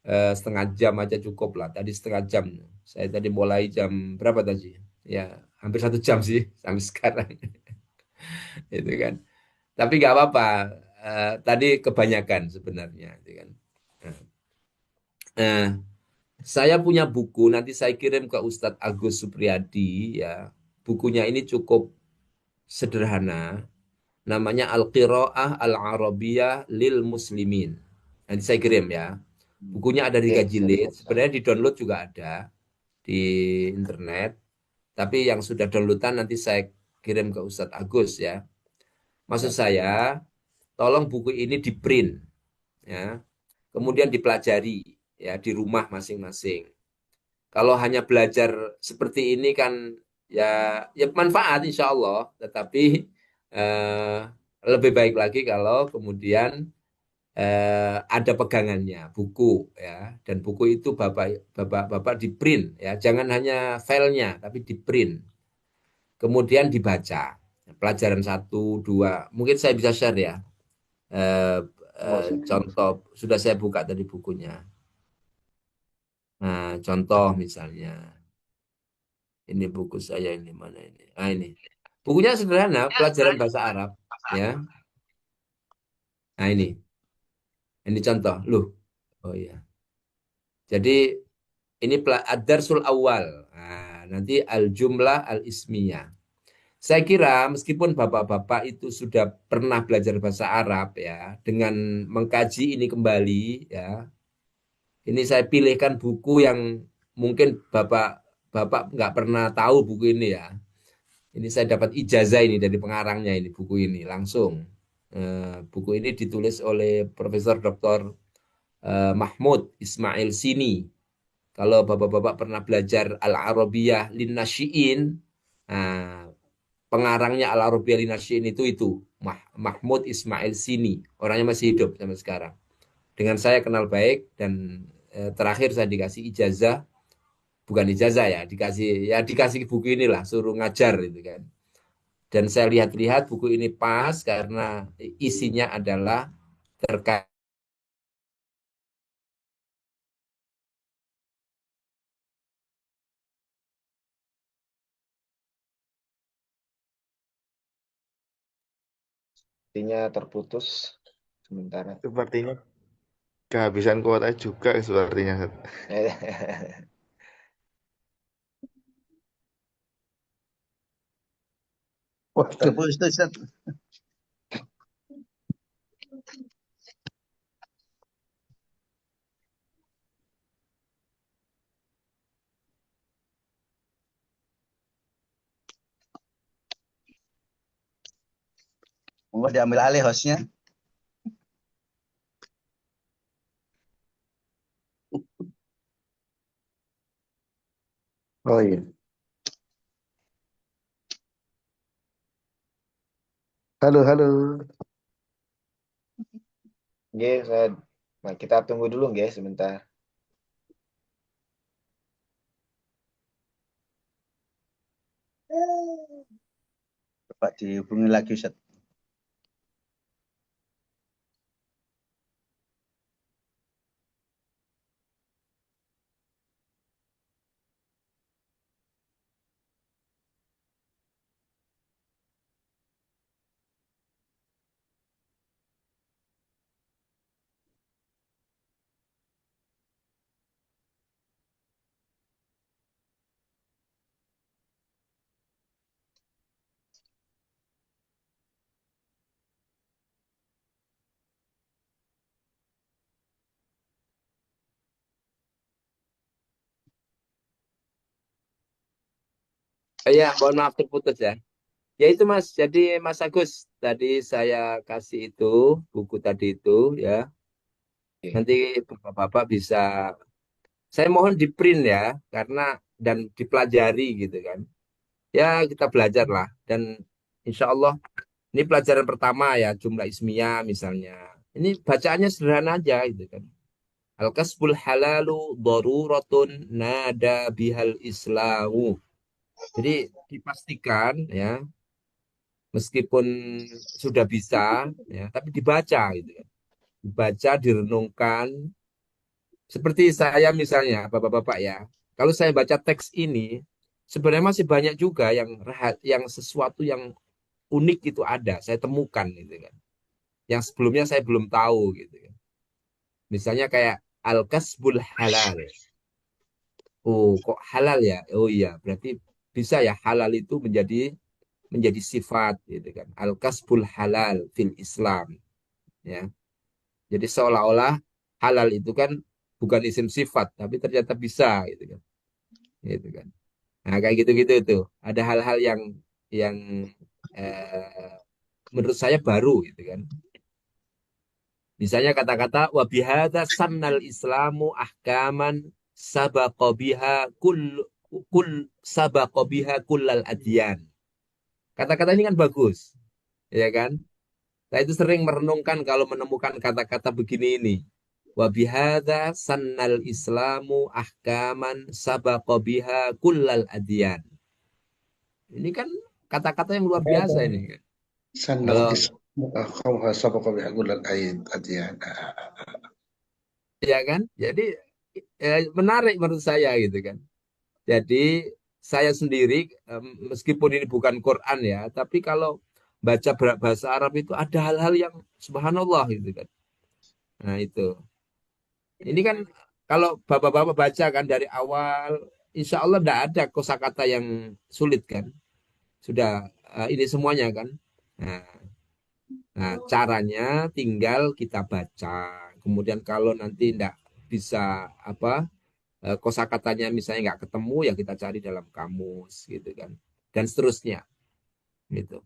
setengah jam aja cukup lah. Tadi setengah jam. Saya tadi mulai jam berapa tadi? Ya hampir 1 jam sih sampai sekarang. Itu kan. Tapi nggak apa-apa. Tadi kebanyakan sebenarnya. Gitu kan. Saya punya buku. Nanti saya kirim ke Ustadz Agus Supriyadi. Ya, bukunya ini cukup sederhana. namanya Al-Qiraah Al-Arabiyah lil Muslimin. Nanti saya kirim ya. Bukunya ada Oke, 3 jilid. siap. Sebenarnya di download juga ada di internet. Tapi yang sudah downloadan nanti saya kirim ke Ustadz Agus ya. Maksud Siap. saya, tolong buku ini di print ya. Kemudian dipelajari ya di rumah masing-masing. Kalau hanya belajar seperti ini kan ya manfaat insya Allah, tetapi eh, lebih baik lagi kalau kemudian ada pegangannya buku ya, dan buku itu bapak di print ya, jangan hanya filenya tapi di print, kemudian dibaca pelajaran 1, 2, mungkin saya bisa share ya, eh, Oh, siap. contoh sudah saya buka tadi bukunya. Nah, contoh misalnya ini buku saya ini mana ini? Ah ini. Bukunya sederhana, pelajaran bahasa Arab ya. Nah ini. Ini contoh. Loh. Oh iya. Jadi ini ad-darsul awal. Nah, nanti al-jumlah al-ismiyah. Saya kira meskipun bapak-bapak itu sudah pernah belajar bahasa Arab ya, dengan mengkaji ini kembali ya. Ini saya pilihkan buku yang mungkin bapak nggak pernah tahu buku ini ya. Ini saya dapat ijazah ini dari pengarangnya ini buku ini langsung. Buku ini ditulis oleh Profesor Dr. Mahmud Ismail Sini. Kalau bapak-bapak pernah belajar Al-Arabiyah Linnasyiin, nah, pengarangnya Al-Arabiyah Linnasyiin itu Mahmud Ismail Sini. Orangnya masih hidup sampai sekarang. Dengan saya kenal baik dan terakhir saya dikasih ijazah, bukan ijazah ya, dikasih buku inilah, suruh ngajar itu kan. Dan saya lihat-lihat buku ini pas karena isinya adalah terkait Sepertinya terputus sementara. Sepertinya kehabisan kuota juga sepertinya. Wah, terputus Ustaz. Monggo diambil alih hostnya. Oh iya. Halo, halo. Oke, kita tunggu dulu nggih sebentar. Coba dihubungi lagi Ustaz. ya mohon maaf terputus ya. Ya itu Mas, jadi Mas Agus tadi saya kasih itu buku tadi itu ya. Oke. Nanti bapak-bapak bisa, saya mohon di print ya, karena dan dipelajari gitu kan. Ya kita belajar lah dan insya Allah ini pelajaran pertama ya, jumlah ismiyah misalnya. Ini bacaannya sederhana aja gitu kan. Al-kasbul halalu daruratun nada bihal islamu. Jadi dipastikan ya, meskipun sudah bisa ya, tapi dibaca gitu kan. Dibaca, direnungkan. Seperti saya misalnya, Bapak-bapak ya. Kalau saya baca teks ini, sebenarnya masih banyak juga yang sesuatu yang unik itu ada, saya temukan gitu kan. Yang sebelumnya saya belum tahu gitu kan. Misalnya kayak al-kasbul halal. Oh, kok halal ya? Oh iya, berarti bisa ya halal itu menjadi menjadi sifat gitu kan. Al-kasbul halal fil Islam ya. Jadi seolah-olah halal itu kan bukan isim sifat tapi ternyata bisa gitu kan. Gitu kan. Nah, kayak gitu-gitu itu. Ada hal-hal yang eh, menurut saya baru gitu kan. Misalnya kata-kata wa bihadza sannal islamu ahkaman sabaqa biha sabaqa biha kullal adyan. Kata-kata ini kan bagus, ya kan? Saya itu sering merenungkan kalau menemukan kata-kata begini ini. Wa bihadza sannal islamu ahkaman sabaqa biha kullal adyan. Ini kan kata-kata yang luar biasa ini kan. Sandal Kalau Islam kau sabaqa bihaqulal adiyan. ya kan? Jadi menarik menurut saya gitu kan. Jadi saya sendiri meskipun ini bukan Quran ya, tapi kalau baca bahasa Arab itu ada hal-hal yang subhanallah gitu kan. Nah itu. Ini kan kalau bapak-bapak baca kan dari awal, insya Allah tidak ada kosakata yang sulit kan. Sudah ini semuanya kan. Nah, nah, caranya tinggal kita baca. Kemudian kalau nanti tidak bisa apa kosakatanya misalnya nggak ketemu ya kita cari dalam kamus gitu kan. Dan seterusnya gitu.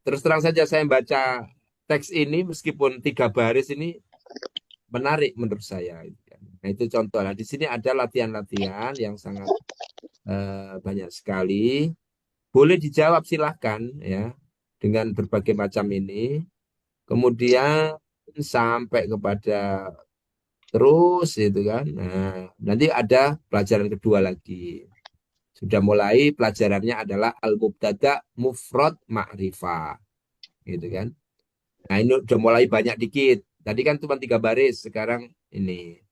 Terus terang saja saya baca teks ini meskipun 3 baris ini menarik menurut saya. Gitu kan. Nah itu contoh. Nah, di sini ada latihan-latihan yang sangat banyak sekali. Boleh dijawab silahkan ya dengan berbagai macam ini. Kemudian sampai kepada terus itu kan. Nah, nanti ada pelajaran kedua lagi. Sudah mulai pelajarannya adalah al-mubtada mufrad ma'rifah. Gitu kan. Nah, ini udah mulai banyak dikit. Tadi kan cuma 3 baris, sekarang ini.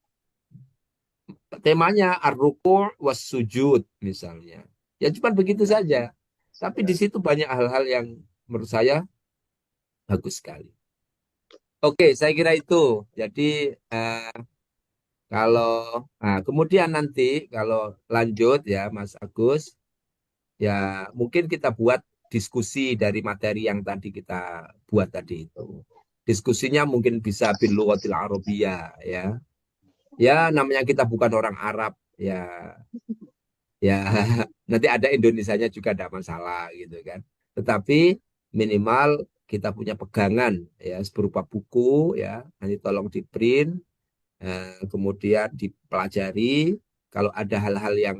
Temanya ar-ruku' was sujud misalnya. Ya cuma begitu saja. Tapi di situ banyak hal-hal yang menurut saya bagus sekali. Oke, saya kira itu. Jadi kalau kemudian nanti kalau lanjut ya Mas Agus, ya mungkin kita buat diskusi dari materi yang tadi kita buat tadi itu. Diskusinya mungkin bisa bil lughatil arabiyyah ya. Ya namanya kita bukan orang Arab ya. Ya nanti ada Indonesianya juga ada masalah gitu kan. Tetapi minimal kita punya pegangan ya berupa buku ya. Nanti tolong di print kemudian dipelajari. Kalau ada hal-hal yang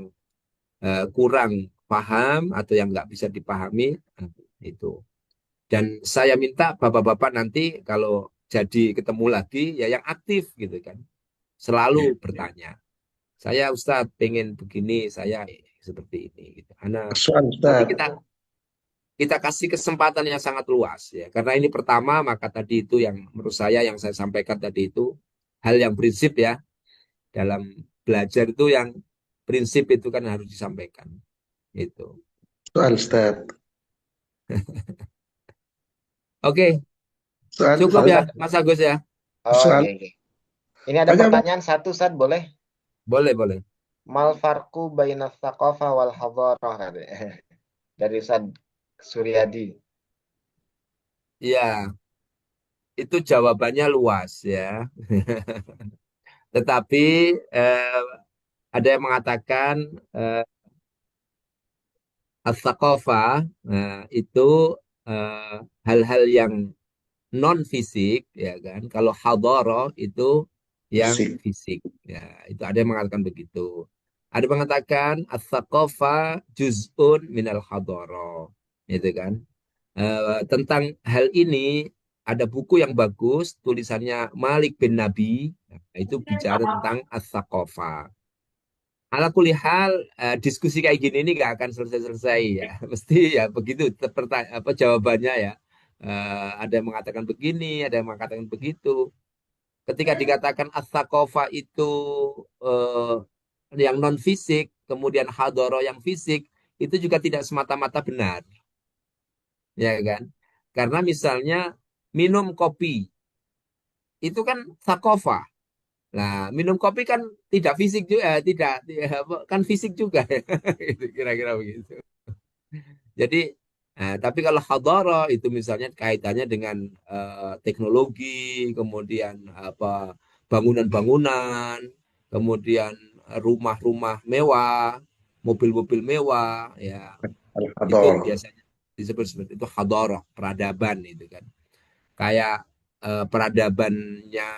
kurang paham atau yang nggak bisa dipahami itu. Dan saya minta bapak-bapak nanti kalau jadi ketemu lagi ya yang aktif gitu kan. Selalu bertanya. Saya Ustadz pengen begini, saya seperti ini gitu. Soal Nanti Ustaz. kita kasih kesempatan yang sangat luas ya. Karena ini pertama maka tadi itu yang menurut saya yang saya sampaikan tadi itu hal yang prinsip ya. Dalam belajar itu yang prinsip itu kan harus disampaikan. Itu. Soal Ustaz. Oke, Soal cukup ya Ustaz. Mas Agus ya. soal Oke. Ini ada Tanya, Pak. pertanyaan satu, Ustaz, boleh? Boleh. Mal farqu baina tsaqafah wal hadarah dari Ustaz Suryadi. Iya, itu jawabannya luas ya. Tetapi ada yang mengatakan as-saqafah itu hal-hal yang non fisik ya kan. Kalau hadarah itu yang Fisik. fisik. Ya, itu ada yang mengatakan begitu. Ada yang mengatakan as-saqafah juz'un minal hadarah. Gitu kan. Tentang hal ini ada buku yang bagus tulisannya Malik bin Nabi. Nah, itu bicara tentang as-saqafah. Ala kulli hal diskusi kayak gini ini nggak akan selesai-selesai ya. Mesti ya begitu jawabannya ya. Ada yang mengatakan begini, ada yang mengatakan begitu. Ketika dikatakan as-saqafah itu yang non fisik, kemudian hadoro yang fisik, itu juga tidak semata-mata benar. Ya kan? Karena misalnya minum kopi itu kan saqafah. Nah, minum kopi kan tidak fisik juga, kan fisik juga, kira-kira begitu. Jadi Nah, tapi kalau hadara itu misalnya kaitannya dengan teknologi, kemudian apa bangunan-bangunan, kemudian rumah-rumah mewah, mobil-mobil mewah, ya itu Al-Hadar. biasanya disebut seperti itu hadara, peradaban itu kan. Kayak peradabannya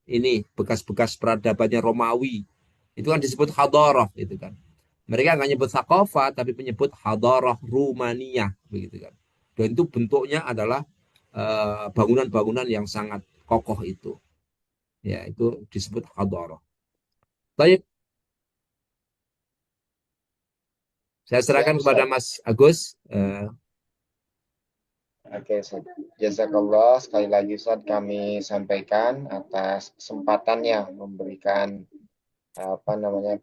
ini bekas-bekas peradabannya Romawi itu kan disebut hadharah itu kan. Mereka nggak nyebut sakofah tapi menyebut hadharah Rumania begitu kan. Dan itu bentuknya adalah bangunan-bangunan yang sangat kokoh itu. Ya, itu disebut hadharah. Baik, saya Siap, serahkan kepada Ustaz. Mas Agus. Oke, Ustaz. Jazakallah. Sekali lagi, Ustaz, kami sampaikan atas kesempatannya memberikan apa namanya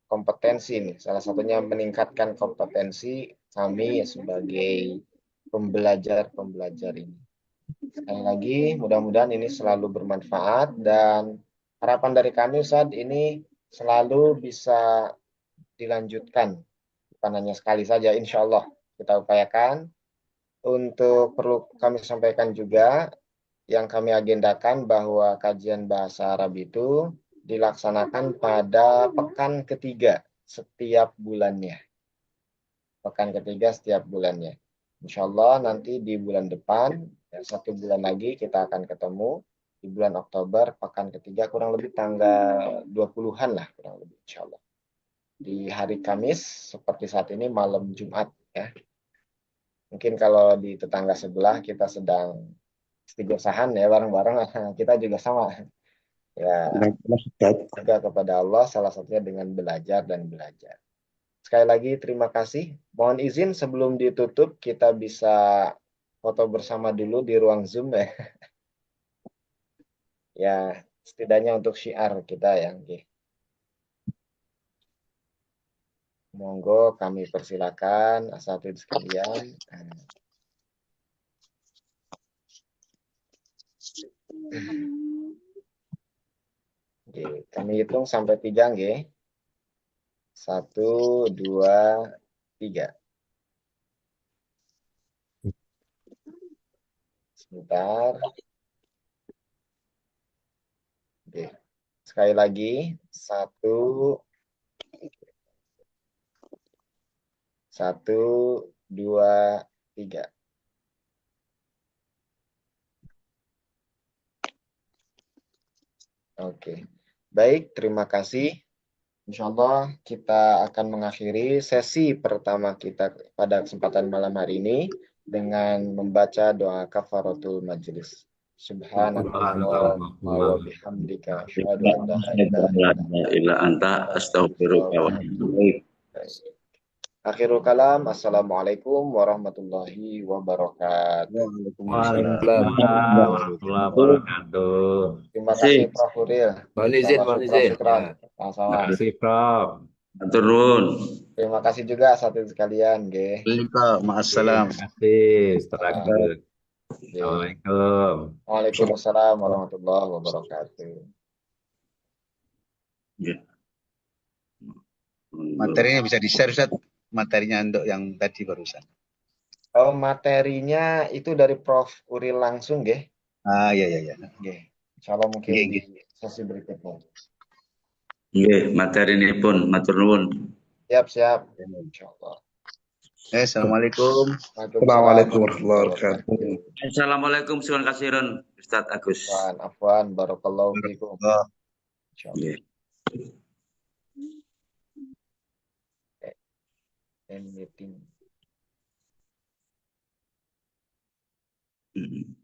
kompetensi nih. Salah satunya meningkatkan kompetensi kami sebagai pembelajar-pembelajar ini. Sekali lagi, mudah-mudahan ini selalu bermanfaat dan harapan dari kami, Ustaz, ini selalu bisa dilanjutkan. Bukan hanya sekali saja, insya Allah kita upayakan. Untuk perlu kami sampaikan juga, yang kami agendakan bahwa kajian bahasa Arab itu dilaksanakan pada pekan ketiga setiap bulannya. Pekan ketiga setiap bulannya. Insya Allah nanti di bulan depan, ya, 1 bulan lagi kita akan ketemu. Di bulan Oktober, pekan ketiga kurang lebih tanggal 20-an lah kurang lebih insya Allah. Di hari Kamis, seperti saat ini malam Jumat ya. Mungkin kalau di tetangga sebelah kita sedang istighosahan ya bareng-bareng, kita juga sama. Ya, juga kepada Allah salah satunya dengan belajar dan belajar. Sekali lagi terima kasih. Mohon izin sebelum ditutup kita bisa foto bersama dulu di ruang Zoom ya. Ya, setidaknya untuk syiar kita ya. Oke. Monggo kami persilakan asatidz sekalian. Oke, kami hitung sampai 3 nggih. 1, 2, 3. Sebentar. Oke. Sekali lagi. 1, 2, 3. Oke. Baik, terima kasih. Insya Allah kita akan mengakhiri sesi pertama kita pada kesempatan malam hari ini dengan membaca doa kafaratul majlis. Subhanallah wa bihamdika asyhadu an la ilaha illa anta astaghfiruka wa atubu ilaik. Akhirul kalam, assalamualaikum warahmatullahi wabarakatuh. Waalaikumsalam. Warahmatullahi wabarakatuh. Terima kasih Prof. Huril. Mohon izin, Termasuk mohon Prof. izin. Ikram. Ya. Sama-sama. Terima kasih, Prof. Matur nuwun. Terima kasih juga asatidz sekalian, nggih. Ma'assalam. Terima kasih. Setelah itu. Nggih. Assalamualaikum. Waalaikumsalam warahmatullahi wabarakatuh. Ya. Materinya bisa di-share, Ustaz. Materinya untuk yang tadi barusan. Oh, materinya itu dari Prof. Uril langsung, nggih. Ah, iya, iya, iya. Nggih. Insyaallah mungkin Nggih, di nggih. sesi berikutnya. Nggih, materinipun matur nuwun. Siap. Insyaallah. Assalamualaikum. Assalamualaikum warahmatullahi wabarakatuh. Assalamualaikum suwun kasiron Ustaz Agus. Afwan, barakallahu fikum. Insyaallah. Nggih. End meeting. Mm-hmm.